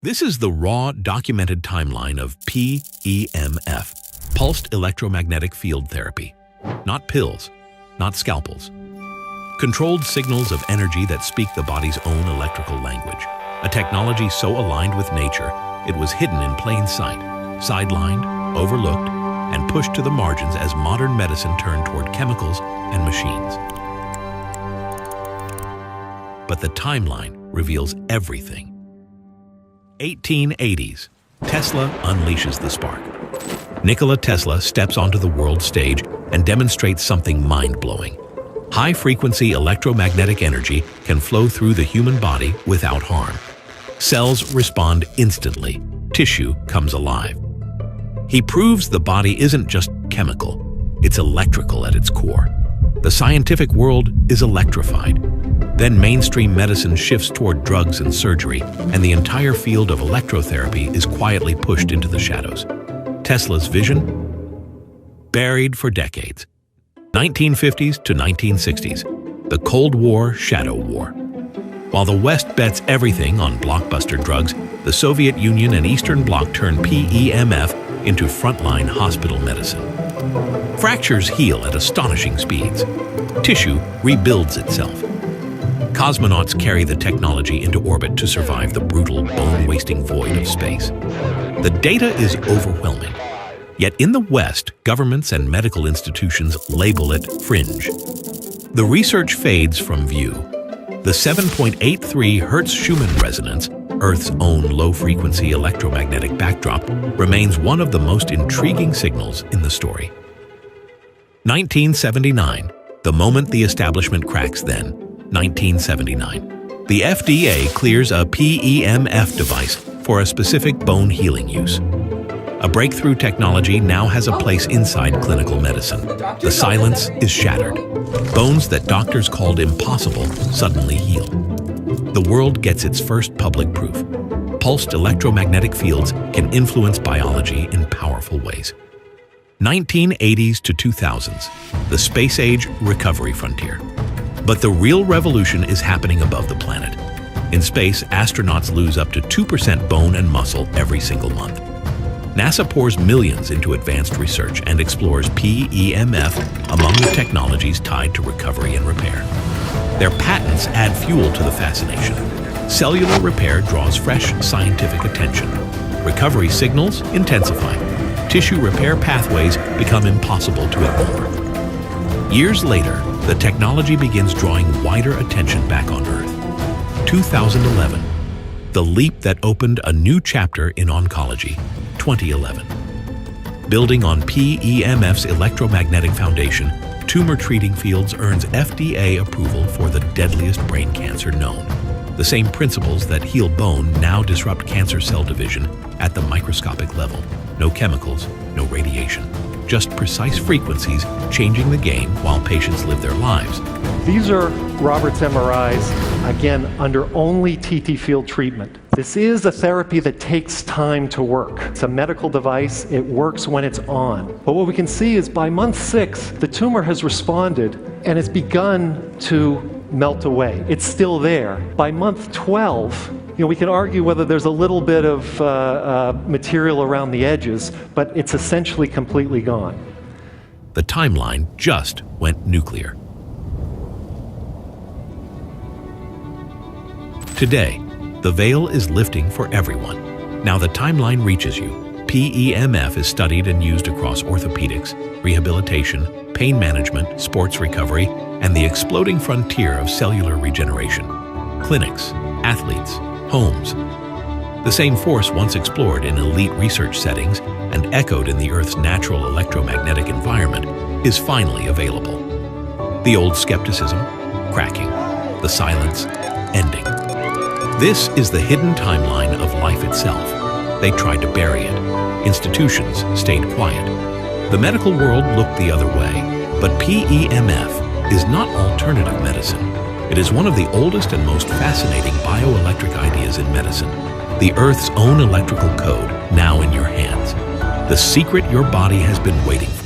This is the raw, documented timeline of PEMF, Pulsed Electromagnetic Field Therapy. Not pills, not scalpels. Controlled signals of energy that speak the body's own electrical language. A technology so aligned with nature, it was hidden in plain sight, sidelined, overlooked, and pushed to the margins as modern medicine turned toward chemicals and machines. But the timeline reveals everything. 1880s, Tesla unleashes the spark. Nikola Tesla steps onto the world stage and demonstrates something mind-blowing. High-frequency electromagnetic energy can flow through the human body without harm. Cells respond instantly. Tissue comes alive. He proves the body isn't just chemical, it's electrical at its core. The scientific world is electrified. Then mainstream medicine shifts toward drugs and surgery, and the entire field of electrotherapy is quietly pushed into the shadows. Tesla's vision? Buried for decades. 1950s to 1960s, the Cold War Shadow War. While the West bets everything on blockbuster drugs, the Soviet Union and Eastern Bloc turn PEMF into frontline hospital medicine. Fractures heal at astonishing speeds. Tissue rebuilds itself. Cosmonauts carry the technology into orbit to survive the brutal, bone-wasting void of space. The data is overwhelming. Yet in the West, governments and medical institutions label it fringe. The research fades from view. The 7.83 Hertz-Schumann resonance, Earth's own low-frequency electromagnetic backdrop, remains one of the most intriguing signals in the story. 1979, the moment the establishment cracks then, 1979. The FDA clears a PEMF device for a specific bone healing use. A breakthrough technology now has a place inside clinical medicine. The silence is shattered. Bones that doctors called impossible suddenly heal. The world gets its first public proof. Pulsed electromagnetic fields can influence biology in powerful ways. 1980s to 2000s, the space age recovery frontier. But the real revolution is happening above the planet. In space, astronauts lose up to 2% bone and muscle every single month. NASA pours millions into advanced research and explores PEMF among the technologies tied to recovery and repair. Their patents add fuel to the fascination. Cellular repair draws fresh scientific attention. Recovery signals intensify. Tissue repair pathways become impossible to ignore. Years later, the technology begins drawing wider attention back on Earth. 2011, the leap that opened a new chapter in oncology. 2011. Building on PEMF's electromagnetic foundation, Tumor Treating Fields earns FDA approval for the deadliest brain cancer known. The same principles that heal bone now disrupt cancer cell division at the microscopic level. No chemicals, no radiation. Just precise frequencies changing the game while patients live their lives. These are Robert's MRIs, again, under only TT field treatment. This is a therapy that takes time to work. It's a medical device. It works when it's on. But what we can see is by month 6, the tumor has responded and it's begun to melt away. It's still there. By month 12, we can argue whether there's a little bit of material around the edges, but it's essentially completely gone. The timeline just went nuclear. Today, the veil is lifting for everyone. Now the timeline reaches you. PEMF is studied and used across orthopedics, rehabilitation, pain management, sports recovery, and the exploding frontier of cellular regeneration. Clinics, athletes, homes. The same force once explored in elite research settings and echoed in the Earth's natural electromagnetic environment is finally available. The old skepticism, cracking. The silence, ending. This is the hidden timeline of life itself. They tried to bury it. Institutions stayed quiet. The medical world looked the other way. But PEMF is not alternative medicine. It is one of the oldest and most fascinating bioelectric ideas in medicine. The Earth's own electrical code, now in your hands. The secret your body has been waiting for.